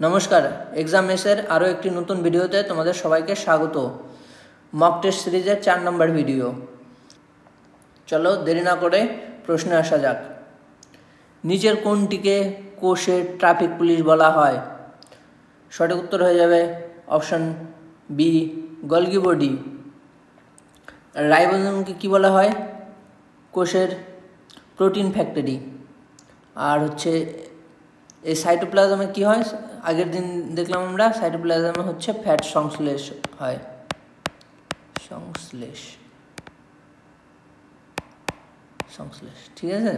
নমস্কার, এক্সাম মেসের আরও একটি নতুন ভিডিওতে তোমাদের সবাইকে স্বাগত। মক টেস্ট সিরিজের 4 নম্বর ভিডিও। চলো দেরি না করে প্রশ্নে আসা যাক। নিচের কোনটিকে কোষের ট্রাফিক পুলিশ বলা হয়? সঠিক উত্তর হয়ে যাবে অপশন বি, গলগি বডি। রাইবোজোমকে কি বলা হয়? কোষের প্রোটিন ফ্যাক্টরি। আর হচ্ছে এই সাইটোপ্লাজমে কি হয়? আগের দিন দেখলাম আমরা সাইটোপ্লাজমে হচ্ছে ফ্যাট সংশ্লেষ হয়, সংশ্লেষ, ঠিক আছে।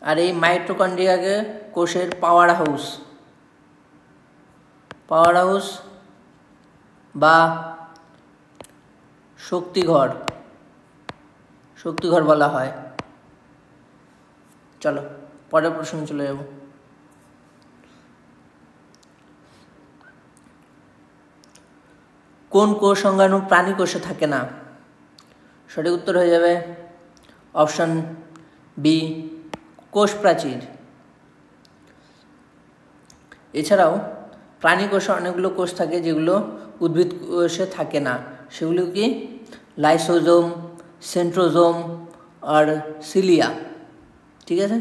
আর এই মাইটোকন্ড্রিয়াকে কোষের পাওয়ার হাউস বা শক্তিঘর বলা হয়। চলো পরের প্রশ্ন চলে যাব। কোন কোষ সংজ্ঞাণু প্রাণী কোষে থাকে না? সঠিক উত্তর হয়ে যাবে অপশন বি, কোষ প্রাচীর। এছাড়াও প্রাণী কোষে অনেকগুলো কোষ থাকে যেগুলো উদ্ভিদ কোষে থাকে না। সেগুলো কি? লাইসোজোম, সেন্ট্রোজোম আর সিলিয়া। ঠিক আছে,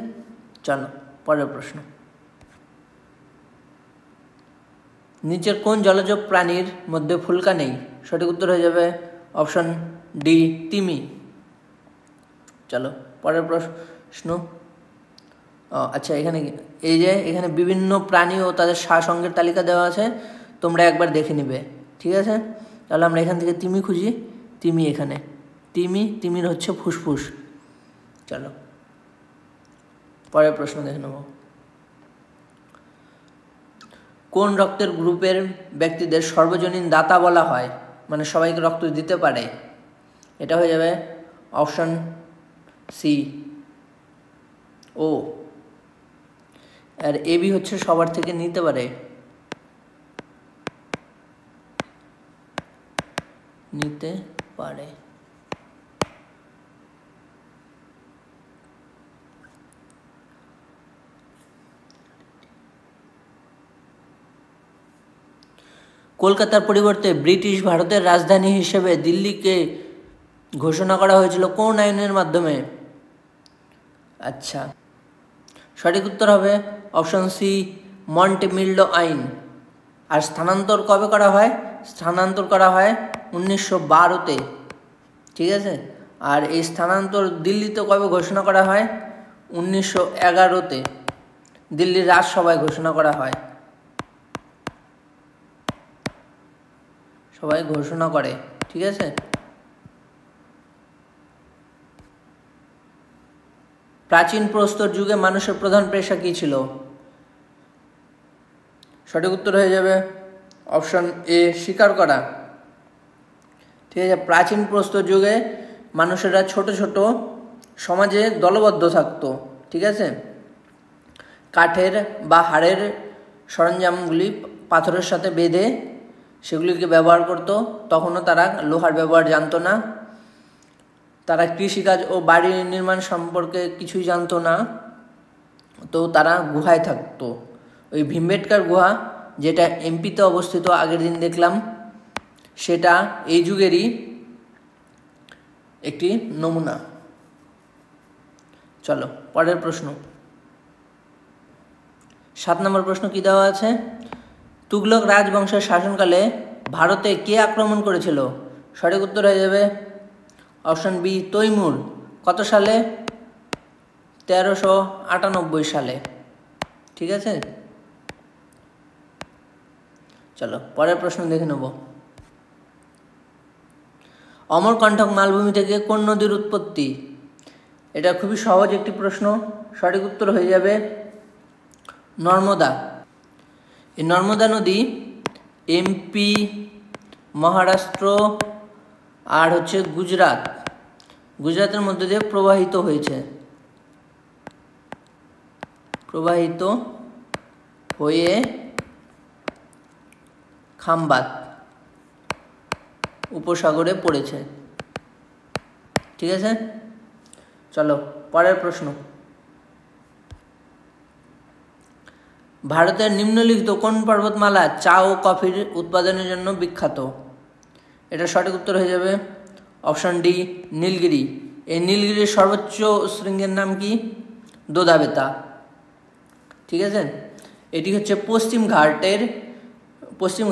চলো পরের প্রশ্ন। নিচের কোন জলজ প্রাণীর মধ্যে ফুলকা নেই? সঠিক উত্তর হয়ে যাবে অপশন ডি, তিমি। চলো পরের প্রশ্ন। আচ্ছা, এখানে বিভিন্ন প্রাণী ও তাদের সারসংঘের তালিকা দেওয়া আছে, তোমরা একবার দেখে নিবে। ঠিক আছে, তাহলে আমরা এখান থেকে তিমি খুঁজি। তিমির হচ্ছে ফুসফুস। চলো পরের প্রশ্ন দেখে নেব। কোন রক্তের গ্রুপের ব্যক্তিদের সর্বজনীন দাতা বলা হয়? মানে সবাইকে রক্ত দিতে পারে। এটা হয়ে যাবে অপশন সি, ও। আর এবি হচ্ছে সবার থেকে নিতে পারে। কলকাতার পরিবর্তে ব্রিটিশ ভারতের রাজধানী হিসেবে দিল্লিকে ঘোষণা করা হয়েছিল কোন আইনের মাধ্যমে? আচ্ছা, সঠিক উত্তর হবে অপশন সি, মন্টেমিল্ডো আইন। আর স্থানান্তর কবে করা হয়? স্থানান্তর করা হয় 1912-তে। ঠিক আছে, আর এই স্থানান্তর দিল্লিতে কবে ঘোষণা করা হয়? 1911-তে দিল্লির রাজসভায় ঘোষণা করা হয়। সবাই ঘোষণা করে। ঠিক আছে, প্রাচীন প্রস্তর যুগে মানুষের প্রধান পেশা কী ছিল? সঠিক উত্তর হয়ে যাবে অপশন এ, শিকার করা। ঠিক আছে, প্রাচীন প্রস্তর যুগে মানুষেরা ছোট ছোট সমাজে দলবদ্ধ থাকতো। ঠিক আছে, কাঠের বা হাড়ের সরঞ্জামগুলি পাথরের সাথে বেঁধে সেগুলিকে ব্যবহার করত। তখনও তারা লোহার ব্যবহার জানতো না। তারা কৃষিকাজ ও বাড়ি নির্মাণ সম্পর্কে কিছুই জানতো না। তো তারা গুহায় থাকতো। ওই ভীমবেটকার গুহা, যেটা এমপিতে অবস্থিত, আগের দিন দেখলাম, সেটা এই যুগেরই একটি নমুনা। চলো পরের প্রশ্ন। 7 নম্বর প্রশ্ন কি দেওয়া আছে? তুগলক রাজবংশের শাসনকালে ভারতে কে আক্রমণ করেছিল? সঠিক উত্তর হয়ে যাবে অপশন বি, তৈমুর। কত সালে? 1398 সালে। ঠিক আছে, চলো পরের প্রশ্ন দেখে নেব। অমরকণ্টক মালভূমি থেকে কোন নদীর উৎপত্তি? এটা খুবই সহজ একটি প্রশ্ন। সঠিক উত্তর হয়ে যাবে নর্মদা। এই নর্মদা নদী এমপি, মহারাষ্ট্র আর হচ্ছে গুজরাতের মধ্যে দিয়ে প্রবাহিত হয়ে খাম্বাত উপসাগরে পড়েছে। ঠিক আছে, চলো পরের প্রশ্ন। ভারতের নিম্নলিখিত কোন পর্বতমালা চা ও কফির উৎপাদনের জন্য বিখ্যাত? এটা সঠিক উত্তর হয়ে যাবে অপশন ডি নীলগিরি। এই নীলগিরির সর্বোচ্চ শৃঙ্গের নাম কি? দোদাবেতা। ঠিক আছে, এটি হচ্ছে পশ্চিম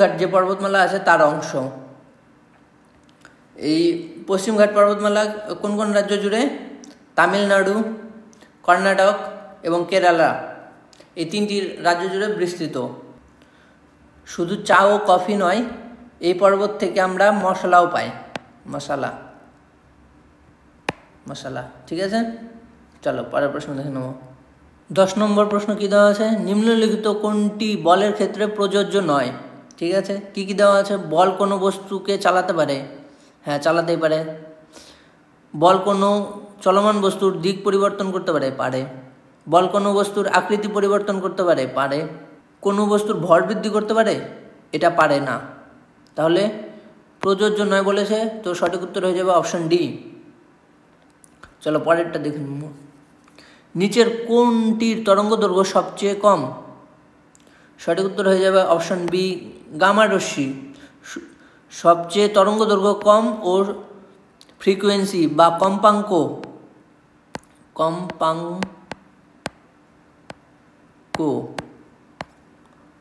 ঘাট যে পর্বতমালা আছে তার অংশ। এই পশ্চিম ঘাট পর্বতমালা কোন কোন রাজ্য জুড়ে? তামিলনাড়ু, কর্ণাটক এবং কেরালা, এই তিনটি রাজ্য জুড়ে বিস্তৃত। শুধু চা ও কফি নয়, এই পর্বত থেকে আমরা মশলাও পাই, মশলা। ঠিক আছে, চলো পরের প্রশ্ন দেখে নেব। 10 নম্বর প্রশ্ন কি দেওয়া আছে? নিম্নলিখিত কোনটি বলের ক্ষেত্রে প্রযোজ্য নয়? ঠিক আছে, কি কি দেওয়া আছে? বল কোনো বস্তুকে চালাতে পারে, হ্যাঁ চালাতেই পারে। বল কোনো চলমান বস্তুর দিক পরিবর্তন করতে পারে। বল কোনো বস্তুর আকৃতি পরিবর্তন করতে পারে। কোনো বস্তুর ভর বৃদ্ধি করতে পারে, এটা পারে না। তাহলে প্রযোজ্য নয় বলেছে, তো সঠিক উত্তর হয়ে যাবে অপশন ডি। চলো পরেরটা দেখে নেব। নিচের কোনটির তরঙ্গ দৈর্ঘ্য সবচেয়ে কম? সঠিক উত্তর হয়ে যাবে অপশন বি গামা রশ্মি। সবচেয়ে তরঙ্গ দৈর্ঘ্য কম ও ফ্রিকোয়েন্সি বা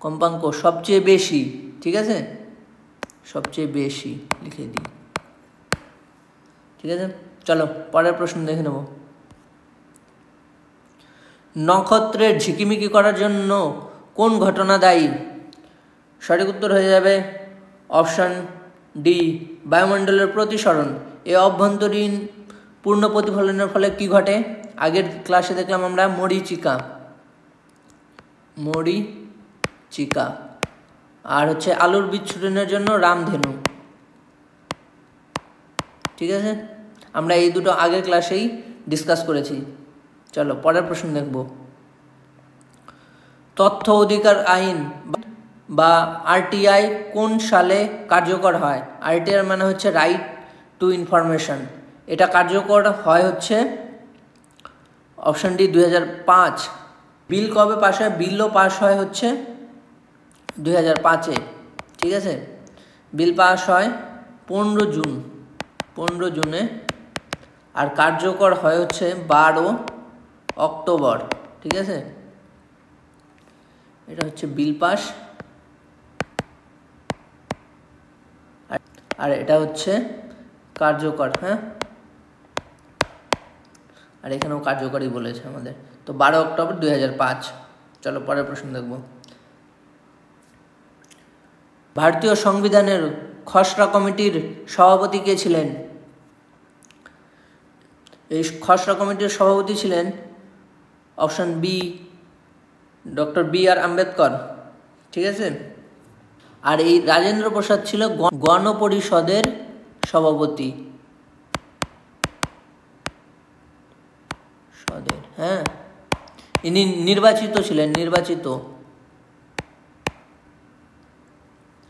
কম্পাঙ্ক সবচেয়ে বেশি। ঠিক আছে, সবচেয়ে বেশি লিখে দিই। ঠিক আছে, চলো পরের প্রশ্ন দেখে নেব। নক্ষত্রের ঝিকিমিকি করার জন্য কোন ঘটনা দায়ী? সঠিক উত্তর হয়ে যাবে অপশন ডি বায়ুমণ্ডলের প্রতিসরণ। এই অভ্যন্তরীণ পূর্ণ প্রতিফলনের ফলে কি ঘটে? আগের ক্লাসে দেখলাম আমরা মরীচিকা, আর হচ্ছে আলোর বিচ্ছুরণের জন্য রামধেনু। ঠিক আছে, আমরা এই দুটো আগের ক্লাসেই ডিসকাস করেছি। চলো পরের প্রশ্ন দেখব। তথ্য অধিকার আইন বা আরটিআই কোন সালে কার্যকর হয়? আরটিআই মানে হচ্ছে রাইট টু ইনফরমেশন। এটা কার্যকর হয় হচ্ছে অপশন ডি 2005। বিল কবে পাস হয়? বিলও পাস হয় হচ্ছে 2005-এ। ঠিক আছে, বিল পাস হয় 15 জুনে, আর কার্যকর হয় হচ্ছে 12 অক্টোবর। ঠিক আছে, এটা হচ্ছে বিল পাস, আর এটা হচ্ছে কার্যকর। হ্যাঁ, আর এখানেও কার্যকরই বলেছে আমাদের। তো 12 অক্টোবর 2005। চলো পরের প্রশ্ন দেখব। ভারতীয় সংবিধানের খসড়া কমিটির সভাপতি কে ছিলেন? এই খসড়া কমিটির সভাপতি ছিলেন option B doctor BR Ambedkar. ঠিক আছে, আর এই রাজেন্দ্র প্রসাদ ছিল গণপরিষদের সভাপতি। হ্যাঁ, ইনি নির্বাচিত ছিলেন।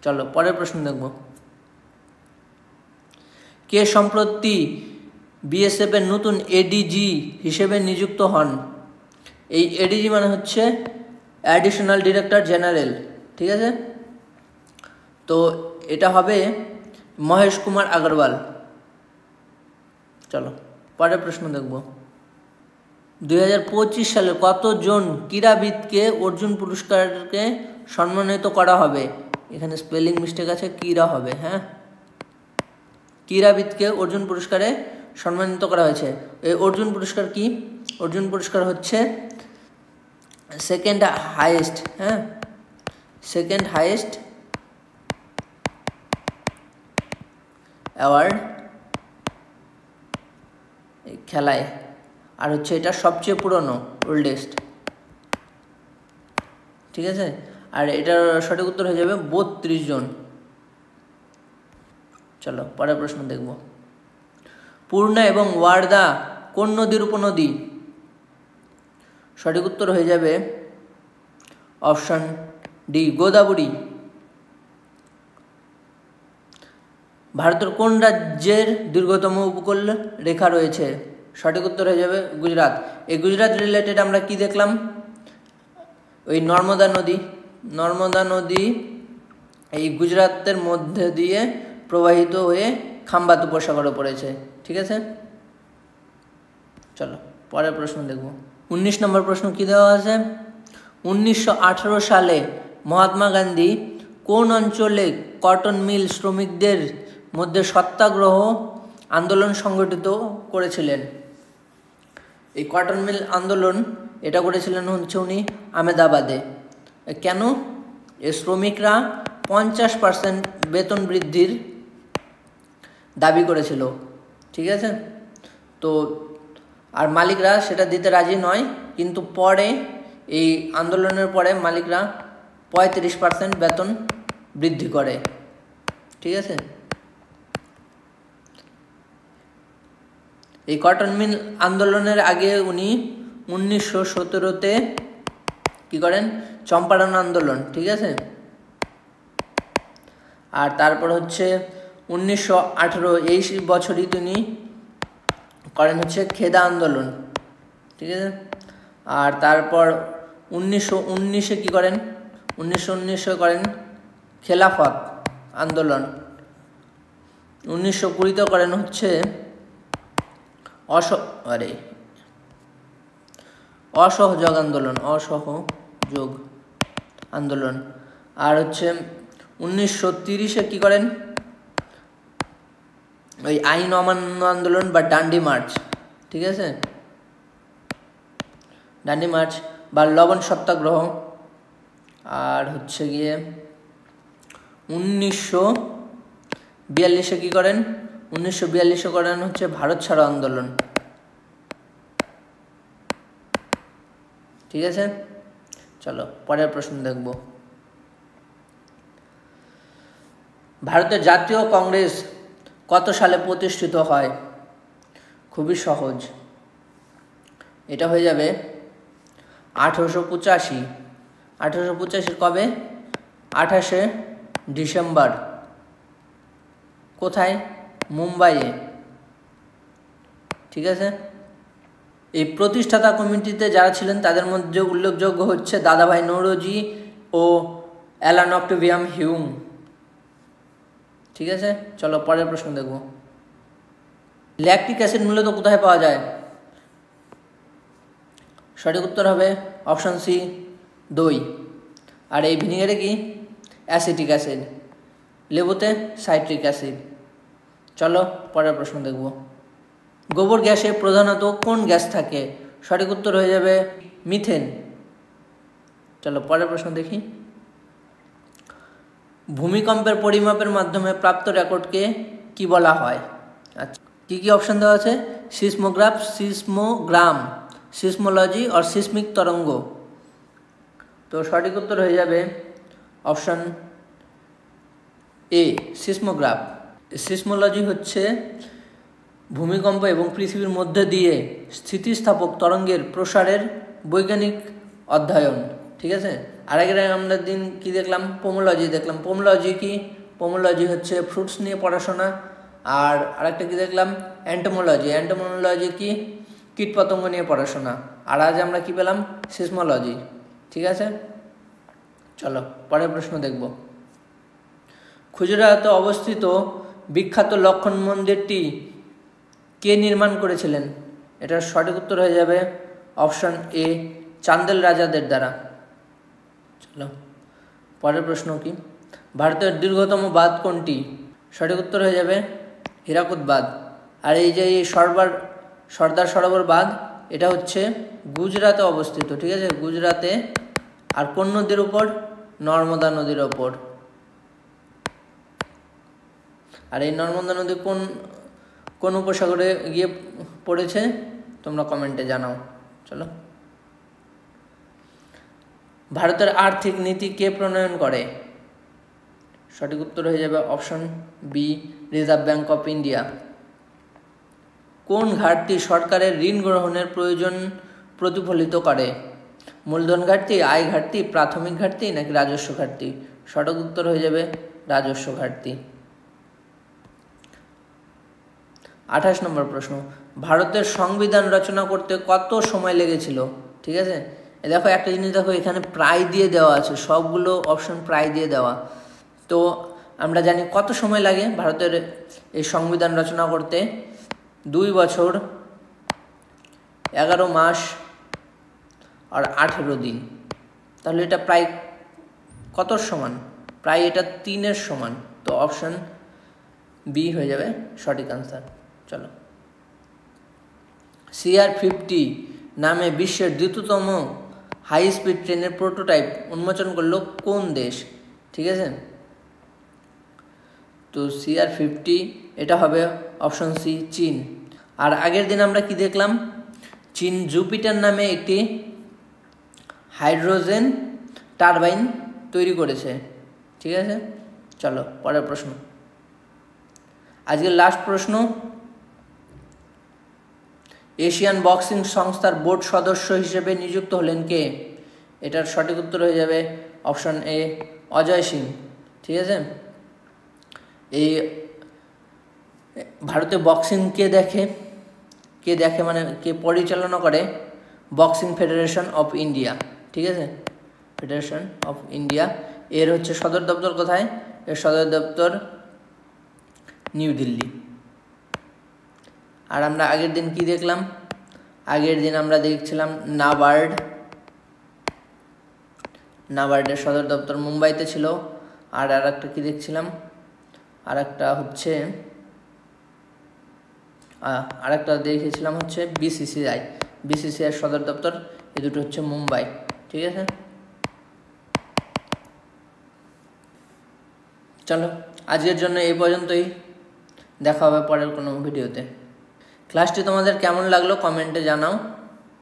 চলো পরের প্রশ্ন দেখব। কে সম্প্রতি BSF এর নতুন এডিজি হিসেবে নিযুক্ত হন? এই এডিজি মানে হচ্ছে অ্যাডিশনাল ডিরেক্টর জেনারেল। ঠিক আছে, তো এটা হবে মহেশ কুমার আগরওয়াল। চলো পরের প্রশ্ন দেখব। 2025 সালে কতজন ক্রীড়াবিদকে অর্জুন পুরস্কারকে সম্মানিত করা হবে? এখানে স্পেলিং মিস্টেক আছে, ক্রীড়া হবে। হ্যাঁ, ক্রীড়াবিদকে অর্জুন পুরস্কারে সম্মানিত করা হয়েছে। এই অর্জুন পুরস্কার কি? অর্জুন পুরস্কার হচ্ছে সেকেন্ড হাইয়েস্ট। হ্যাঁ, সেকেন্ড হাইয়েস্ট অ্যাওয়ার্ড খেলায়, আর হচ্ছে এটা সবচেয়ে পুরনো, ওল্ডেস্ট। ঠিক আছে, আর এটার সঠিক উত্তর হয়ে যাবে 32 জন। চলো পরের প্রশ্ন দেখব। পূর্ণা এবং ওয়ার্দা কোন নদীর উপনদী? সঠিক উত্তর হয়ে যাবে অপশন ডি গোদাবরী। ভারতের কোন রাজ্যের দীর্ঘতম উপকূল রেখা রয়েছে? সঠিক উত্তর হয়ে যাবে গুজরাট। এই গুজরাট রিলেটেড আমরা কি দেখলাম? ওই নর্মদা নদী এই গুজরাতের মধ্যে দিয়ে প্রবাহিত হয়ে খাম্বাত উপসাগরে পড়েছে। ঠিক আছে, চলো পরের প্রশ্ন দেখব। 19 নম্বর প্রশ্ন কি দেওয়া আছে? 1918 সালে মহাত্মা গান্ধী কোন অঞ্চলে কটন মিল শ্রমিকদের মধ্যে সত্যাগ্রহ আন্দোলন সংগঠিত করেছিলেন? এই কটন মিল আন্দোলন এটা করেছিলেন হচ্ছে উনি আহমেদাবাদে। কেন? এই শ্রমিকরা 50% বেতন বৃদ্ধির দাবি করেছিল। ঠিক আছে, তো আর মালিকরা সেটা দিতে রাজি নয়, কিন্তু পরে এই আন্দোলনের পরে মালিকরা 35% বেতন বৃদ্ধি করে। ঠিক আছে, এই কটন মিল আন্দোলনের আগে উনি 1917-তে কি করেন? চম্পারণ আন্দোলন। ঠিক আছে, আর তারপর হচ্ছে 1918 এই বছরই তিনি করেন হচ্ছে খেদা আন্দোলন। ঠিক আছে, আর তারপর 1919-এ কি করেন? 1919-এ করেন খেলাফত আন্দোলন। 1920-তে করেন হচ্ছে অসহযোগ আন্দোলন। আর হচ্ছে 1930-এ কি করেন? ওই আইন অমান্য আন্দোলন বা ডান্ডি মার্চ। ঠিক আছে, ডান্ডি মার্চ বা লবণ সত্যাগ্রহ। আর হচ্ছে গিয়ে 1942-এ কি করেন? 1942-এ করেন হচ্ছে ভারত ছাড়ো আন্দোলন। ঠিক আছে, চলো পরের প্রশ্ন দেখব। ভারতের জাতীয় কংগ্রেস কত সালে প্রতিষ্ঠিত হয়? খুবই সহজ, এটা হয়ে যাবে 1885। 1885 কবে? 28শে ডিসেম্বর। কোথায়? মুম্বাইয়ে। ঠিক আছে, এই প্রতিষ্ঠাতা কমিটিতে যারা ছিলেন তাদের মধ্যে উল্লেখযোগ্য হচ্ছে দাদাভাই নৌরোজি ও অ্যালান অক্টেভিয়াম হিউম। ঠিক আছে, চলো পরের প্রশ্ন দেখব। ল্যাকটিক অ্যাসিড মূলত কোথায় পাওয়া যায়? সঠিক উত্তর হবে অপশন সি, দই। আর এই ভিনিগারে কি? Acetic acid. লেবুতে সাইট্রিক অ্যাসিড। চলো পরের প্রশ্ন দেখব। গোবর গ্যাসে প্রধানত কোন গ্যাস থাকে? সঠিক উত্তর হয়ে যাবে মিথেন। চলো পরের প্রশ্ন দেখি। ভূমিকম্পের পরিমাপের মাধ্যমে প্রাপ্ত রেকর্ডকে কি বলা হয়? আচ্ছা, কি কি অপশন দেওয়া আছে? সিসমোগ্রাফ, সিসমোগ্রাম, সিসমোলজি আর সিসমিক তরঙ্গ। তো সঠিক উত্তর হয়ে যাবে অপশন এ, সিসমোগ্রাফ। সিসমোলজি হচ্ছে ভূমিকম্প এবং পৃথিবীর মধ্যে দিয়ে স্থিতিস্থাপক তরঙ্গের প্রসারের বৈজ্ঞানিক অধ্যয়ন। ঠিক আছে, আর আগে আমরা দিন কি দেখলাম? পোমোলজি দেখলাম। পোমোলজি কি? পোমোলজি হচ্ছে ফ্রুটস নিয়ে পড়াশোনা। আর আরেকটা কি দেখলাম? অ্যান্টোমোলজি। অ্যান্টোমোলজি কি? কীটপতঙ্গ নিয়ে পড়াশোনা। আর আজ আমরা কি পেলাম? সিসমোলজি। ঠিক আছে, চলো পরের প্রশ্ন দেখব। খুজরাতে অবস্থিত বিখ্যাত লক্ষণ মন্দিরটি কে নির্মাণ করেছিলেন? এটার সঠিক উত্তর হয়ে যাবে অপশন এ, চান্দেল রাজাদের দ্বারা। চলো পরের প্রশ্ন কি? ভারতের দীর্ঘতম বাঁধ কোনটি? সঠিক উত্তর হয়ে যাবে হীরাকুদ বাঁধ। আর এই যে সর্দার সরোবর বাঁধ, এটা হচ্ছে গুজরাটে অবস্থিত। ঠিক আছে, গুজরাটে। আর কোন নদীর উপর? নর্মদা নদীর ওপর। আর এই নর্মদা নদী কোন উপসাগরে গিয়ে পড়েছে? তোমরা কমেন্টে জানাও। চলো, ভারতের আর্থিক নীতি কে প্রণয়ন করে? সঠিক উত্তর হয়ে যাবে option B, reserve bank of India. কোন ঘাটতি সরকারের ঋণ গ্রহণের প্রয়োজন প্রতিফলিত করে? মূলধন ঘাটতি, আয় ঘাটতি, প্রাথমিক ঘাটতি নাকি রাজস্ব ঘাটতি? সঠিক উত্তর হয়ে যাবে রাজস্ব ঘাটতি। 28 নম্বর প্রশ্ন। ভারতের সংবিধান রচনা করতে কত সময় লেগেছিল? ঠিক আছে, দেখো একটা জিনিস দেখো, এখানে প্রায় দিয়ে দেওয়া আছে, সবগুলো অপশন প্রায় দিয়ে দেওয়া। তো আমরা জানি কত সময় লাগে ভারতের এই সংবিধান রচনা করতে? 2 বছর 11 মাস আর 18 দিন। তাহলে এটা প্রায় কত সমান? প্রায় এটা 3-এর সমান। তো অপশন বি হয়ে যাবে সঠিক আনসার। চলো, CR50 নামে বিশ্বের দ্রুততম হাই স্পিড ট্রেনের প্রোটোটাইপ উন্মোচন করলো কোন দেশ? ঠিক আছে, তো CR50 এটা হবে অপশন সি, চীন। আর আগের দিন আমরা কি দেখলাম? চীন জুপিটার নামে একটি হাইড্রোজেন টারবাইন তৈরি করেছে। ঠিক আছে, চলো পরের প্রশ্ন। আজকের লাস্ট প্রশ্ন, এশিয়ান বক্সিং সংস্থার বোর্ড সদস্য হিসেবে নিযুক্ত হলেন কে? এটার সঠিক উত্তর হয়ে যাবে অপশন এ, অজয় সিং। ঠিক আছে, এই ভারতে বক্সিং কে দেখে মানে কে পরিচালনা করে? Boxing federation of India. ঠিক আছে, ফেডারেশন অফ ইন্ডিয়া। এর হচ্ছে সদর দপ্তর কোথায়? এর সদর দপ্তর নিউ দিল্লি। আর আমরা আগের দিন কি দেখলাম? আগের দিন আমরা দেখছিলাম নাবার্ডের সদর দপ্তর মুম্বাইতে ছিল। আর একটা কি দেখছিলাম? আরেকটা দেখেছিলাম হচ্ছে বিসিসিআই সদর দপ্তর। এই দুটো হচ্ছে মুম্বাই। ঠিক আছে, চলো আজকের জন্য এই পর্যন্তই, দেখা হবে পরের কোনো ভিডিওতে। ক্লাসটি তোমাদের কেমন লাগলো কমেন্টে জানাও।